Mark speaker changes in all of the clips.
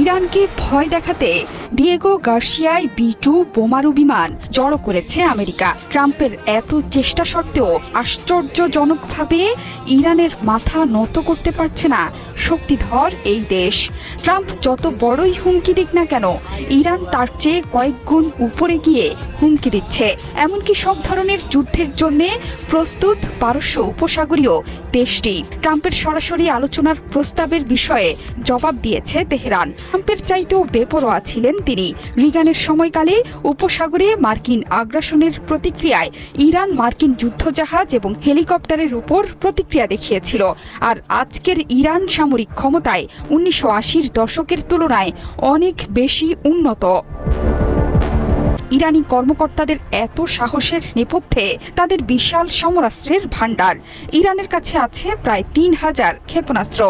Speaker 1: ইরানকে ভয় দেখাতে দিয়েগো গার্সিয়ায় B-2 বোমারু বিমান জড়ো করেছে আমেরিকা। ট্রাম্পের এত চেষ্টা সত্ত্বেও আশ্চর্যজনকভাবে ইরানের মাথা নত করতে পারছে না শক্তিধর এই দেশ। ট্রাম্প যত বড়ই হুমকি দিক না কেন, ইরান তার চেয়ে কয়েক গুণ উপরে গিয়ে হুমকি দিচ্ছে। এমনকি সব ধরনের যুদ্ধের জন্য প্রস্তুত পারস্য উপসাগরীয় দেশটি। ট্রাম্পের সরাসরি আলোচনার প্রস্তাবের বিষয়ে জবাব দিয়েছে তেহরান। ট্রাম্পের চাইতেও বেপরোয়া ছিলেন তিনি। রিগানের সময়কালে উপসাগরে মার্কিন আগ্রাসনের প্রতিক্রিয়ায় ইরান মার্কিন যুদ্ধজাহাজ এবং হেলিকপ্টারের উপর প্রতিক্রিয়া দেখিয়েছিল। আর আজকের ইরান সামরিক ক্ষমতায় 1980-র দশকের তুলনায় অনেক বেশি উন্নত। ইরানি কর্মকর্তাদের এত সাহসের নেপথ্যে তাদের বিশাল সমরাস্ত্রের ভান্ডার। ইরানের কাছে আছে প্রায় 3000 ক্ষেপণাস্ত্র।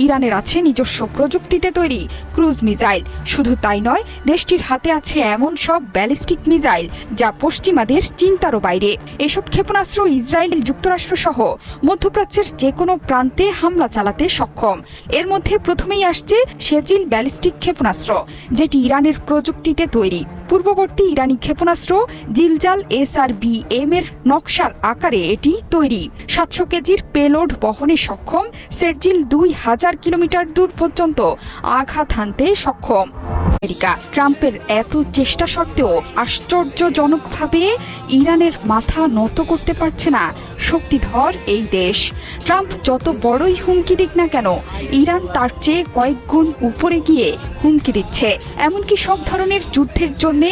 Speaker 1: ইরানের আছে নিজস্ব প্রযুক্তিতে তৈরি ক্রুজ মিসাইল। শুধু তাই নয়, দেশটির হাতে আছে এমন সব ব্যালিস্টিক মিসাইল যা পশ্চিমাদের চিন্তারও বাইরে। এসব ক্ষেপণাস্ত্র ইসরায়েল, যুক্তরাষ্ট্র সহ মধ্যপ্রাচ্যের যে কোনো প্রান্তে হামলা চালাতে সক্ষম। এর মধ্যে প্রথমেই আসছে শেজিল ব্যালিস্টিক ক্ষেপণাস্ত্র, যেটি ইরানের প্রযুক্তিতে তৈরি। পূর্ববর্তী ইরানি ক্ষেপণাস্ত্র জিলজাল SRBM এর নকশার আকারে এটি তৈরি। 700 কেজির পেলোড বহনে সক্ষম। শেরজিল 2000 কিলোমিটার দূর পর্যন্ত আঘাত হানতে সক্ষম। আমেরিকা ট্রাম্পের এত চেষ্টা সত্ত্বেও আশ্চর্যজনকভাবে ইরানের মাথা নত করতে পারছে না শক্তিধর এই দেশ। ট্রাম্প যত বড়ই হুমকি দিক না কেন, ইরান তার চেয়ে কয়েক গুণ উপরে গিয়ে হুমকি দিচ্ছে। এমনকি সব ধরনের যুদ্ধের জন্য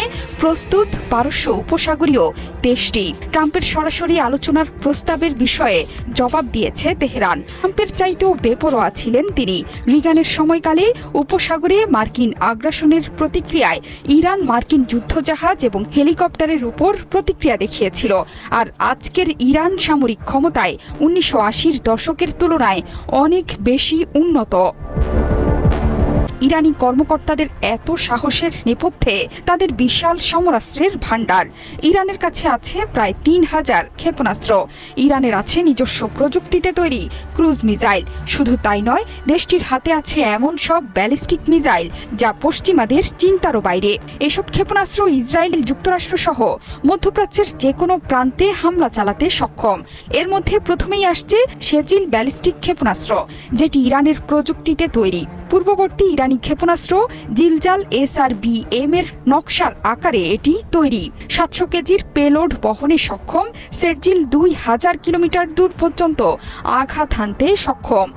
Speaker 1: প্রস্তুত পারস্য উপসাগরীয় দেশটি। ট্রাম্পের সরাসরি আলোচনার প্রস্তাবের বিষয়ে জবাব দিয়েছে তেহরান। ট্রাম্পের চাইতেও বেপরোয়া ছিলেন তিনি। রিগানের সময়কালে উপসাগরে মার্কিন আগ্রাসনের প্রতিক্রিয়ায় ইরান মার্কিন যুদ্ধজাহাজ এবং হেলিকপ্টারের উপর প্রতিক্রিয়া দেখিয়েছিল। আর আজকের ইরান সামরিক ক্ষমতায় 1980-র দশকের তুলনায় অনেক বেশি উন্নত। ইরানি কর্মকর্তাদের এত সাহসের নেপথ্যে তাদের বিশাল সমরাস্ত্রের ভান্ডার। ইরানের কাছে আছে প্রায় 3000 ক্ষেপণাস্ত্র। ইরানের আছে নিজস্ব প্রযুক্তিতে তৈরি ক্রুজ মিসাইল। শুধু তাই নয়, দেশটির হাতে আছে এমন সব ব্যালিস্টিক মিসাইল যা পশ্চিমাদের চিন্তারও বাইরে। এসব ক্ষেপণাস্ত্র ইসরায়েল, যুক্তরাষ্ট্র সহ মধ্যপ্রাচ্যের যে কোনো প্রান্তে হামলা চালাতে সক্ষম। এর মধ্যে প্রথমেই আসছে শেজিল ব্যালিস্টিক ক্ষেপণাস্ত্র, যেটি ইরানের প্রযুক্তিতে তৈরি। পূর্ববর্তী ইরানি ক্ষেপণাস্ত্র জিলজাল SRBM এর নকশার আকারে এটি তৈরি। 700 কেজির পেলোড বহনে সক্ষম। শেরজিল 2000 কিলোমিটার দূর পর্যন্ত আঘাত হানতে সক্ষম।